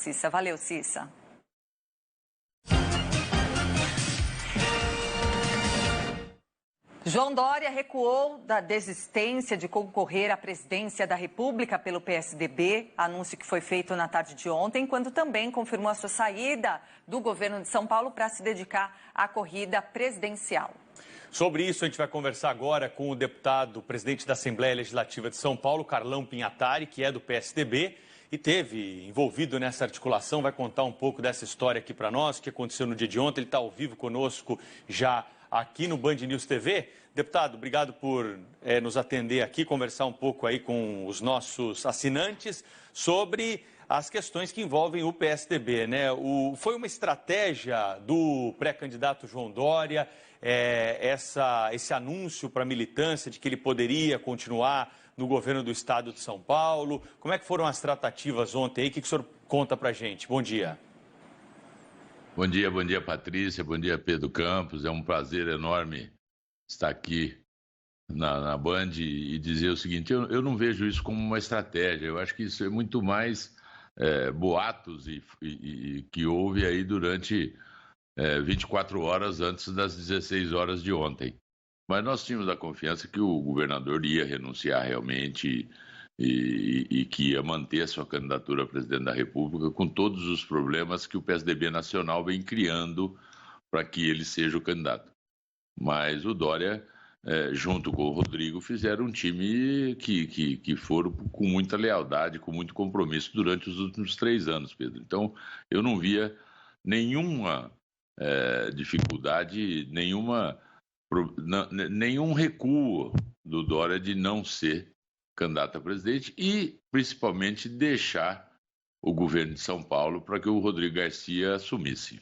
Cissa. Valeu, Cissa. João Dória recuou da desistência de concorrer à presidência da República pelo PSDB, anúncio que foi feito na tarde de ontem, quando também confirmou a sua saída do governo de São Paulo para se dedicar à corrida presidencial. Sobre isso, a gente vai conversar agora com o deputado, presidente da Assembleia Legislativa de São Paulo, Carlão Pinhatari, que é do PSDB e teve envolvido nessa articulação. Vai contar um pouco dessa história aqui para nós, o que aconteceu no dia de ontem. Ele está ao vivo conosco já aqui no Band News TV. Deputado, obrigado por nos atender aqui, conversar um pouco aí com os nossos assinantes sobre as questões que envolvem o PSDB, né? Foi uma estratégia do pré-candidato João Dória, esse anúncio para a militância de que ele poderia continuar no governo do estado de São Paulo. Como é que foram as tratativas ontem aí? O que o senhor conta para a gente? Bom dia. Bom dia, Patrícia. Bom dia, Pedro Campos. É um prazer enorme estar aqui na Band e dizer o seguinte: eu não vejo isso como uma estratégia. Eu acho que isso é muito mais boatos e que houve aí durante 24 horas antes das 16 horas de ontem. Mas nós tínhamos a confiança que o governador ia renunciar realmente e que ia manter a sua candidatura a presidente da República com todos os problemas que o PSDB nacional vem criando para que ele seja o candidato. Mas o Dória, junto com o Rodrigo, fizeram um time que foram com muita lealdade, com muito compromisso durante os últimos 3 anos, Pedro. Então, eu não via nenhuma dificuldade, nenhum recuo do Dória de não ser candidato a presidente e, principalmente, deixar o governo de São Paulo para que o Rodrigo Garcia assumisse.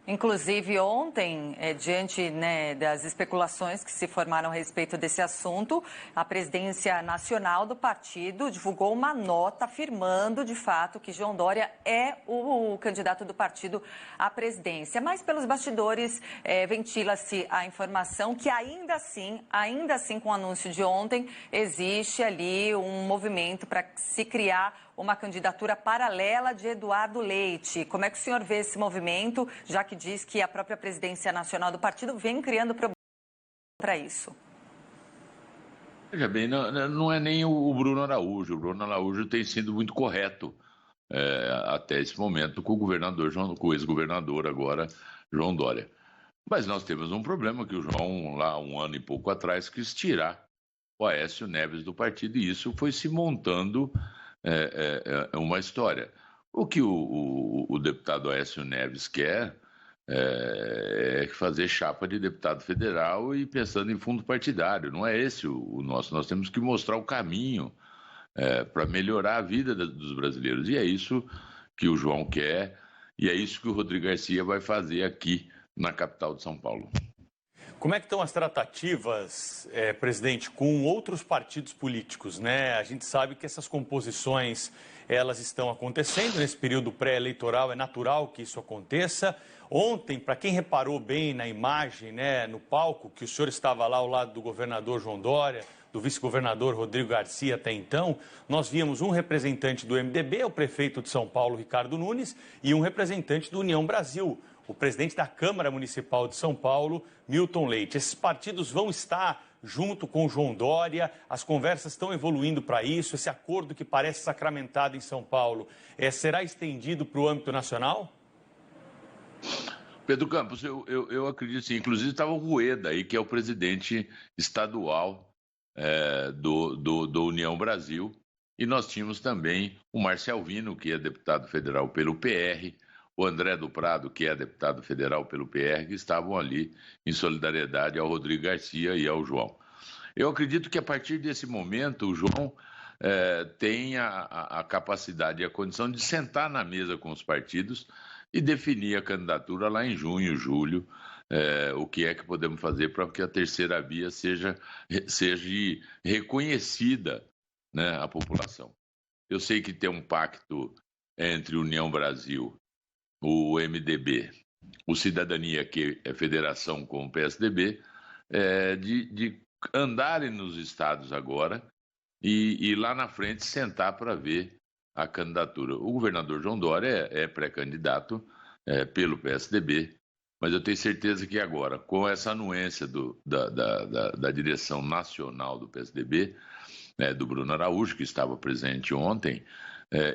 Inclusive, ontem, diante das especulações que se formaram a respeito desse assunto, a presidência nacional do partido divulgou uma nota afirmando, de fato, que João Dória é o candidato do partido à presidência. Mas, pelos bastidores, ventila-se a informação que, ainda assim, com o anúncio de ontem, existe ali um movimento para se criar uma candidatura paralela de Eduardo Leite. Como é que o senhor vê esse movimento, já que diz que a própria presidência nacional do partido vem criando problemas para isso? Veja bem, não é nem o Bruno Araújo. O Bruno Araújo tem sido muito correto até esse momento com o ex-governador agora, João Dória. Mas nós temos um problema que o João, lá 1 ano e pouco atrás, quis tirar o Aécio Neves do partido e isso foi se montando uma história. O que o deputado Aécio Neves quer é fazer chapa de deputado federal e pensando em fundo partidário. Não é esse o nosso. Nós temos que mostrar o caminho para melhorar a vida dos brasileiros. E é isso que o João quer e é isso que o Rodrigo Garcia vai fazer aqui na capital de São Paulo. Como é que estão as tratativas, presidente, com outros partidos políticos, né? A gente sabe que essas composições, elas estão acontecendo nesse período pré-eleitoral, é natural que isso aconteça. Ontem, para quem reparou bem na imagem, né, no palco, que o senhor estava lá ao lado do governador João Dória, do vice-governador Rodrigo Garcia até então, nós víamos um representante do MDB, o prefeito de São Paulo, Ricardo Nunes, e um representante do União Brasil, o presidente da Câmara Municipal de São Paulo, Milton Leite. Esses partidos vão estar junto com o João Dória, as conversas estão evoluindo para isso, esse acordo que parece sacramentado em São Paulo, será estendido para o âmbito nacional? Pedro Campos, eu acredito sim. Inclusive estava o Rueda aí, que é o presidente estadual do União Brasil, e nós tínhamos também o Marcel Vino, que é deputado federal pelo PR, o André do Prado, que é deputado federal pelo PR, que estavam ali em solidariedade ao Rodrigo Garcia e ao João. Eu acredito que a partir desse momento o João tem a capacidade e a condição de sentar na mesa com os partidos e definir a candidatura lá em junho, julho, o que é que podemos fazer para que a terceira via seja reconhecida, né, à população. Eu sei que tem um pacto entre União Brasil, o MDB, o Cidadania, que é federação com o PSDB, de andarem nos estados agora e lá na frente sentar para ver a candidatura. O governador João Dória é pré-candidato pelo PSDB, mas eu tenho certeza que agora, com essa anuência da direção nacional do PSDB, do Bruno Araújo, que estava presente ontem,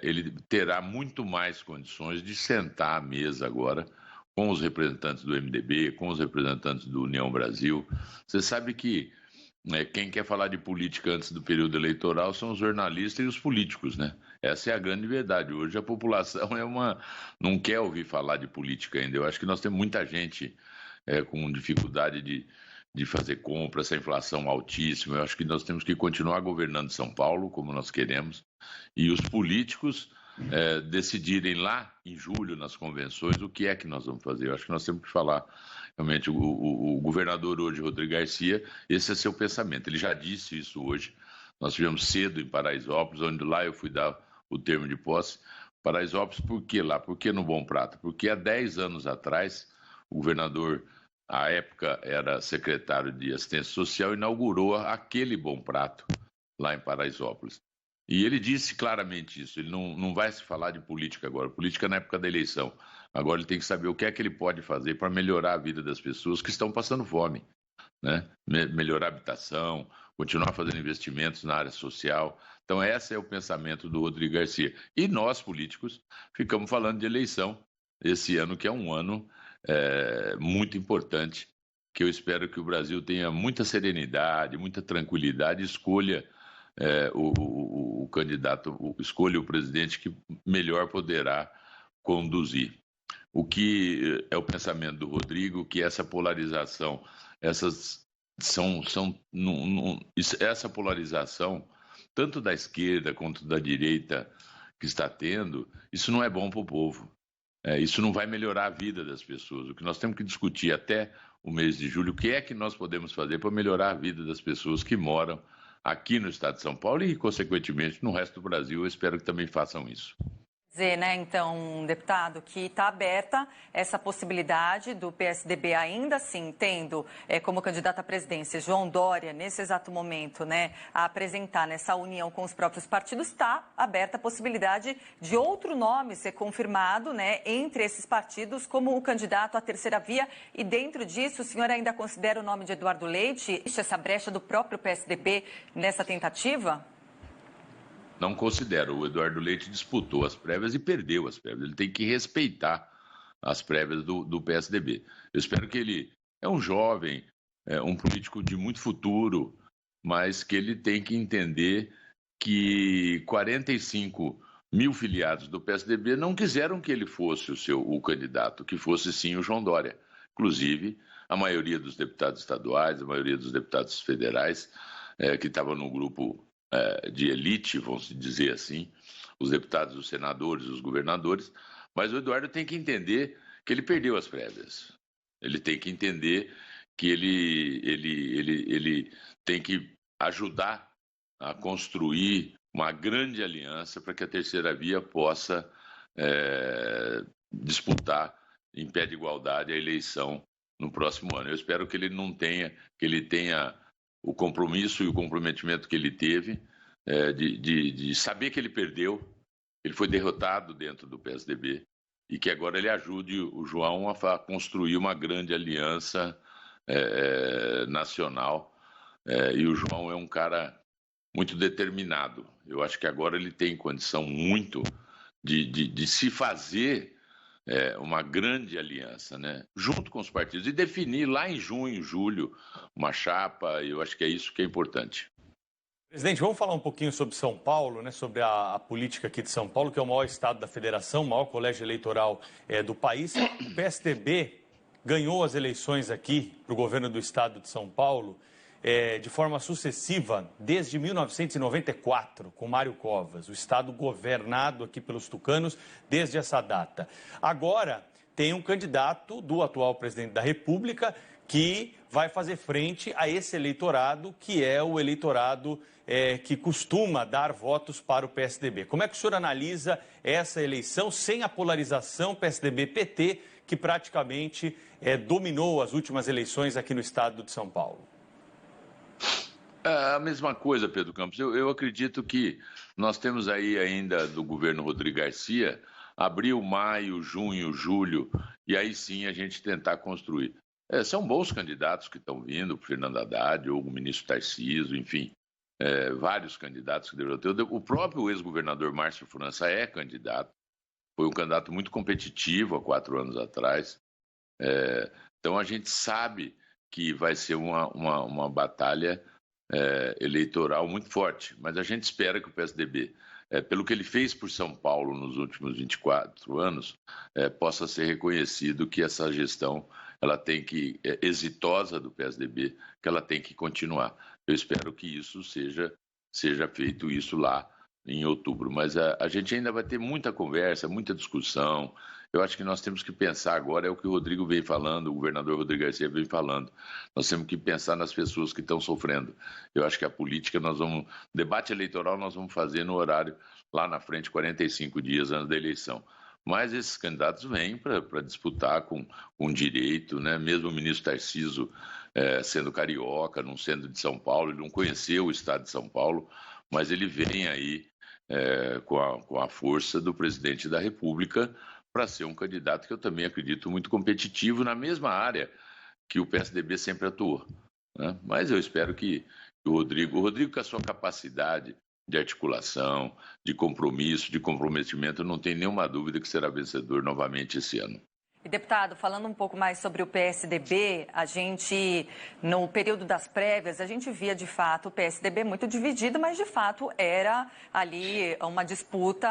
ele terá muito mais condições de sentar à mesa agora com os representantes do MDB, com os representantes do União Brasil. Você sabe que quem quer falar de política antes do período eleitoral são os jornalistas e os políticos, né? Essa é a grande verdade. Hoje a população não quer ouvir falar de política ainda. Eu acho que nós temos muita gente com dificuldade de fazer compra, essa inflação altíssima. Eu acho que nós temos que continuar governando São Paulo, como nós queremos, e os políticos decidirem lá em julho, nas convenções, o que é que nós vamos fazer. Eu acho que nós temos que falar. Realmente, o governador hoje, Rodrigo Garcia, esse é seu pensamento. Ele já disse isso hoje. Nós tivemos cedo em Paraisópolis, onde lá eu fui dar o termo de posse. Paraisópolis, por que lá? Por que no Bom Prato? Porque há 10 anos atrás, o governador, à época, era secretário de Assistência Social, inaugurou aquele Bom Prato lá em Paraisópolis. E ele disse claramente isso. Ele não vai se falar de política agora. Política na época da eleição. Agora ele tem que saber o que é que ele pode fazer para melhorar a vida das pessoas que estão passando fome, né? Melhorar a habitação, continuar fazendo investimentos na área social. Então esse é o pensamento do Rodrigo Garcia. E nós, políticos, ficamos falando de eleição esse ano, que é um ano muito importante, que eu espero que o Brasil tenha muita serenidade, muita tranquilidade, escolha o candidato, escolha o presidente que melhor poderá conduzir. O que é o pensamento do Rodrigo, que essa polarização, essa polarização, tanto da esquerda quanto da direita que está tendo, isso não é bom para o povo. Isso não vai melhorar a vida das pessoas. O que nós temos que discutir até o mês de julho, o que é que nós podemos fazer para melhorar a vida das pessoas que moram aqui no estado de São Paulo e, consequentemente, no resto do Brasil. Eu espero que também façam isso. Dizer, né, então, deputado, que está aberta essa possibilidade do PSDB ainda assim tendo como candidato à presidência João Dória, nesse exato momento, né, a apresentar nessa união com os próprios partidos, está aberta a possibilidade de outro nome ser confirmado, né, entre esses partidos como o candidato à terceira via, e dentro disso o senhor ainda considera o nome de Eduardo Leite? Existe essa brecha do próprio PSDB nessa tentativa? Não considero. O Eduardo Leite disputou as prévias e perdeu as prévias. Ele tem que respeitar as prévias do PSDB. Eu espero que ele é um jovem, um político de muito futuro, mas que ele tem que entender que 45 mil filiados do PSDB não quiseram que ele fosse o candidato, que fosse sim o João Dória. Inclusive, a maioria dos deputados estaduais, a maioria dos deputados federais, que estavam no grupo de elite, vamos dizer assim, os deputados, os senadores, os governadores, mas o Eduardo tem que entender que ele perdeu as prévias. Ele tem que entender que ele tem que ajudar a construir uma grande aliança para que a terceira via possa disputar em pé de igualdade a eleição no próximo ano. Eu espero que ele tenha o compromisso e o comprometimento que ele teve de saber que ele perdeu, ele foi derrotado dentro do PSDB e que agora ele ajude o João a construir uma grande aliança nacional. E o João é um cara muito determinado. Eu acho que agora ele tem condição muito de se fazer uma grande aliança, né? Junto com os partidos, e definir lá em junho, julho, uma chapa. Eu acho que é isso que é importante. Presidente, vamos falar um pouquinho sobre São Paulo, né? Sobre a política aqui de São Paulo, que é o maior estado da federação, o maior colégio eleitoral do país. O PSDB ganhou as eleições aqui para o governo do estado de São Paulo de forma sucessiva desde 1994, com Mário Covas, o estado governado aqui pelos tucanos desde essa data. Agora tem um candidato do atual presidente da República que vai fazer frente a esse eleitorado, que é o eleitorado que costuma dar votos para o PSDB. Como é que o senhor analisa essa eleição sem a polarização PSDB-PT, que praticamente dominou as últimas eleições aqui no estado de São Paulo? A mesma coisa, Pedro Campos. Eu acredito que nós temos aí ainda do governo Rodrigo Garcia, abril, maio, junho, julho, e aí sim a gente tentar construir. São bons candidatos que estão vindo, o Fernando Haddad, ou o ministro Tarcísio, enfim, vários candidatos que deveriam ter. O próprio ex-governador Márcio França é candidato, foi um candidato muito competitivo há 4 anos atrás. Então a gente sabe que vai ser uma batalha eleitoral muito forte, mas a gente espera que o PSDB, pelo que ele fez por São Paulo nos últimos 24 anos, possa ser reconhecido que essa gestão ela tem que exitosa do PSDB, que ela tem que continuar. Eu espero que isso seja feito isso lá em outubro, mas a gente ainda vai ter muita conversa, muita discussão. Eu acho que nós temos que pensar agora, é o que o Rodrigo vem falando, o governador Rodrigo Garcia vem falando. Nós temos que pensar nas pessoas que estão sofrendo. Eu acho que a política, debate eleitoral nós vamos fazer no horário lá na frente, 45 dias antes da eleição. Mas esses candidatos vêm para disputar com direito, né? Mesmo o ministro Tarcísio sendo carioca, não sendo de São Paulo, ele não conheceu o estado de São Paulo, mas ele vem aí com a força do presidente da República para ser um candidato que eu também acredito muito competitivo na mesma área que o PSDB sempre atuou, né? Mas eu espero que o Rodrigo com a sua capacidade de articulação, de compromisso, de comprometimento, não tem nenhuma dúvida que será vencedor novamente esse ano. E, deputado, falando um pouco mais sobre o PSDB, no período das prévias, a gente via, de fato, o PSDB muito dividido, mas, de fato, era ali uma disputa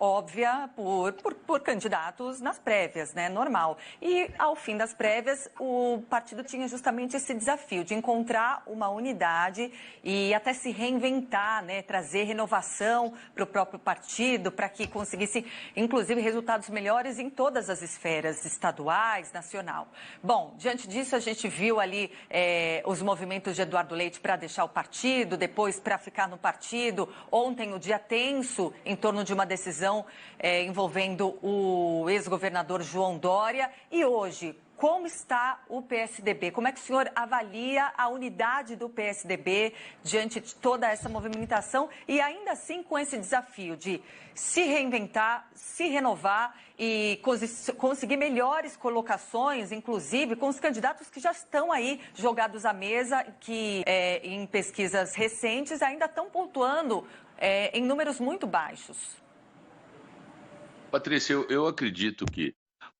óbvia por candidatos nas prévias, né? Normal. E, ao fim das prévias, o partido tinha justamente esse desafio de encontrar uma unidade e até se reinventar, né? Trazer renovação para o próprio partido, para que conseguisse, inclusive, resultados melhores em todas as esferas estaduais, nacional. Bom, diante disso, a gente viu ali os movimentos de Eduardo Leite para deixar o partido, depois para ficar no partido. Ontem, o dia tenso em torno de uma decisão envolvendo o ex-governador João Dória. E hoje, como está o PSDB? Como é que o senhor avalia a unidade do PSDB diante de toda essa movimentação e ainda assim com esse desafio de se reinventar, se renovar e conseguir melhores colocações, inclusive com os candidatos que já estão aí jogados à mesa, que em pesquisas recentes ainda estão pontuando em números muito baixos? Patrícia, eu acredito que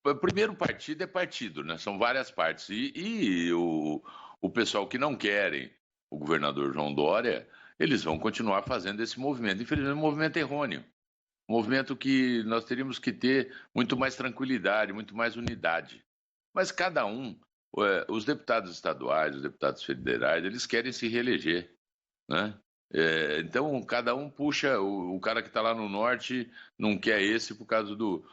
o primeiro partido é partido, né? São várias partes. E o pessoal que não querem o governador João Dória, eles vão continuar fazendo esse movimento. Infelizmente, é um movimento errôneo. Um movimento que nós teríamos que ter muito mais tranquilidade, muito mais unidade. Mas cada os deputados estaduais, os deputados federais, eles querem se reeleger, né? Então, cada um puxa, o cara que está lá no norte não quer esse por causa do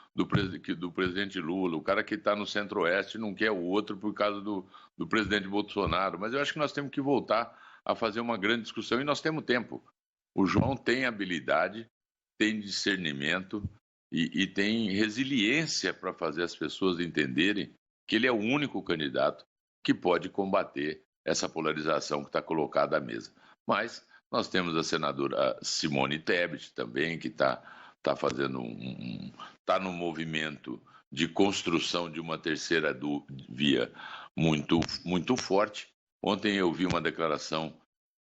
presidente Lula, o cara que está no centro-oeste não quer o outro por causa do presidente Bolsonaro. Mas eu acho que nós temos que voltar a fazer uma grande discussão e nós temos tempo. O João tem habilidade, tem discernimento e tem resiliência para fazer as pessoas entenderem que ele é o único candidato que pode combater essa polarização que está colocada à mesa. Mas nós temos a senadora Simone Tebet também, que está fazendo está no movimento de construção de uma terceira via muito, muito forte. Ontem eu vi uma declaração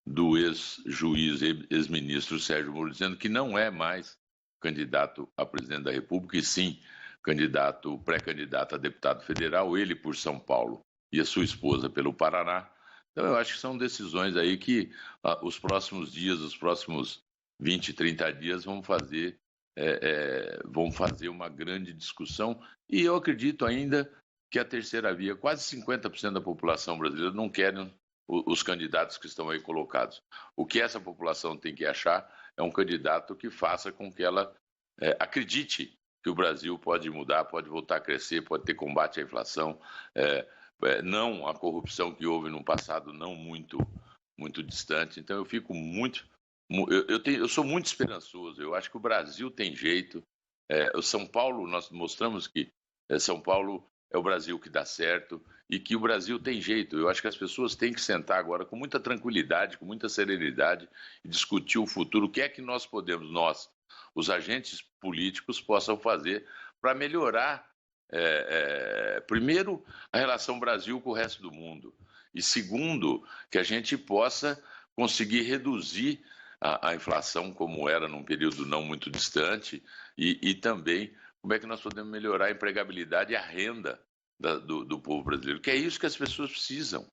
do ex-juiz, ex-ministro Sérgio Moro, dizendo que não é mais candidato a presidente da República, e sim pré-candidato a deputado federal, ele por São Paulo e a sua esposa pelo Paraná. Então, eu acho que são decisões aí que os próximos dias, os próximos 20, 30 dias vão fazer uma grande discussão. E eu acredito ainda que a terceira via, quase 50% da população brasileira não querem os candidatos que estão aí colocados. O que essa população tem que achar é um candidato que faça com que ela acredite que o Brasil pode mudar, pode voltar a crescer, pode ter combate à inflação, não a corrupção que houve no passado não muito distante. Então eu fico eu sou muito esperançoso. Eu acho que o Brasil tem jeito. O São Paulo, nós mostramos que São Paulo é o Brasil que dá certo e que o Brasil tem jeito. Eu acho que as pessoas têm que sentar agora com muita tranquilidade, com muita serenidade e discutir o futuro. O que é que nós podemos, nós, os agentes políticos, possam fazer para melhorar, primeiro, a relação Brasil com o resto do mundo e, segundo, que a gente possa conseguir reduzir a inflação como era num período não muito distante e também como é que nós podemos melhorar a empregabilidade e a renda do povo brasileiro, que é isso que as pessoas precisam.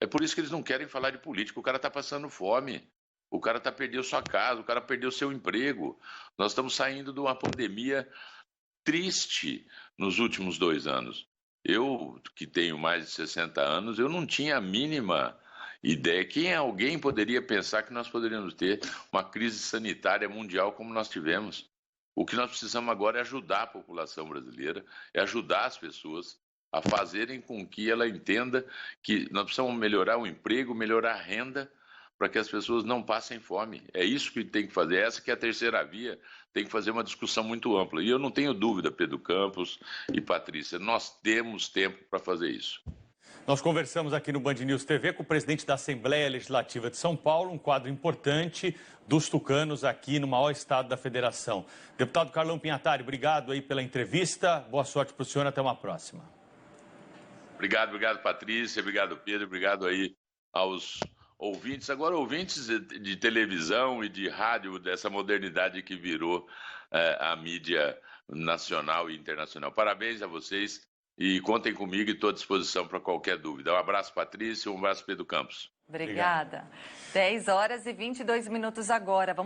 É por isso que eles não querem falar de política. O cara está passando fome, o cara está perdendo sua casa, o cara perdeu seu emprego. Nós estamos saindo de uma pandemia triste nos últimos 2 anos. Eu, que tenho mais de 60 anos, eu não tinha a mínima ideia. Alguém poderia pensar que nós poderíamos ter uma crise sanitária mundial como nós tivemos? O que nós precisamos agora é ajudar a população brasileira, é ajudar as pessoas a fazerem com que ela entenda que nós precisamos melhorar o emprego, melhorar a renda, para que as pessoas não passem fome. É isso que tem que fazer. Essa que é a terceira via, tem que fazer uma discussão muito ampla. E eu não tenho dúvida, Pedro Campos e Patrícia, nós temos tempo para fazer isso. Nós conversamos aqui no Band News TV com o presidente da Assembleia Legislativa de São Paulo, um quadro importante dos tucanos aqui no maior estado da federação. Deputado Carlão Pinhatari, obrigado aí pela entrevista. Boa sorte para o senhor, até uma próxima. Obrigado, Patrícia, obrigado, Pedro, obrigado aí aos ouvintes, agora ouvintes de televisão e de rádio, dessa modernidade que virou a mídia nacional e internacional. Parabéns a vocês. E contem comigo e estou à disposição para qualquer dúvida. Um abraço, Patrícia, um abraço, Pedro Campos. Obrigada. 10 horas e 22 minutos agora.